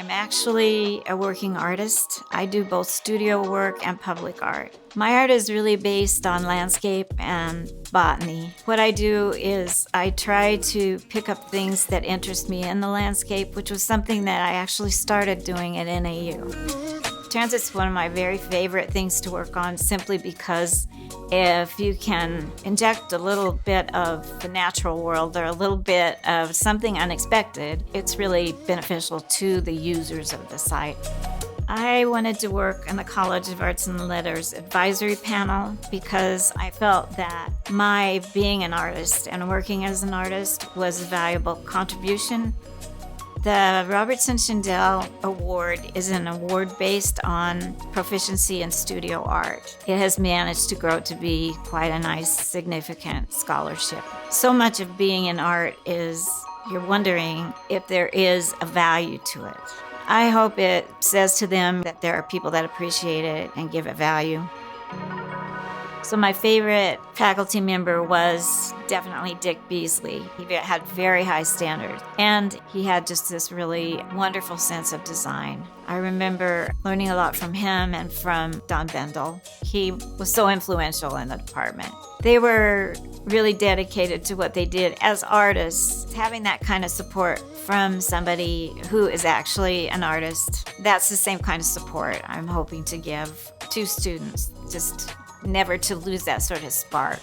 I'm actually a working artist. I do both studio work and public art. My art is really based on landscape and botany. What I do is I try to pick up things that interest me in the landscape, which was something that I actually started doing at NAU. Transit's one of my very favorite things to work on simply because if you can inject a little bit of the natural world or a little bit of something unexpected, it's really beneficial to the users of the site. I wanted to work in the College of Arts and Letters advisory panel because I felt that my being an artist and working as an artist was a valuable contribution. The Robertson-Shindell Award is an award based on proficiency in studio art. It has managed to grow to be quite a nice, significant scholarship. So much of being in art is you're wondering if there is a value to it. I hope it says to them that there are people that appreciate it and give it value. So my favorite faculty member was definitely Dick Beasley. He had very high standards, and he had just this really wonderful sense of design. I remember learning a lot from him and from Don Bendel. He was so influential in the department. They were really dedicated to what they did as artists. Having that kind of support from somebody who is actually an artist, that's the same kind of support I'm hoping to give to students, just never to lose that sort of spark.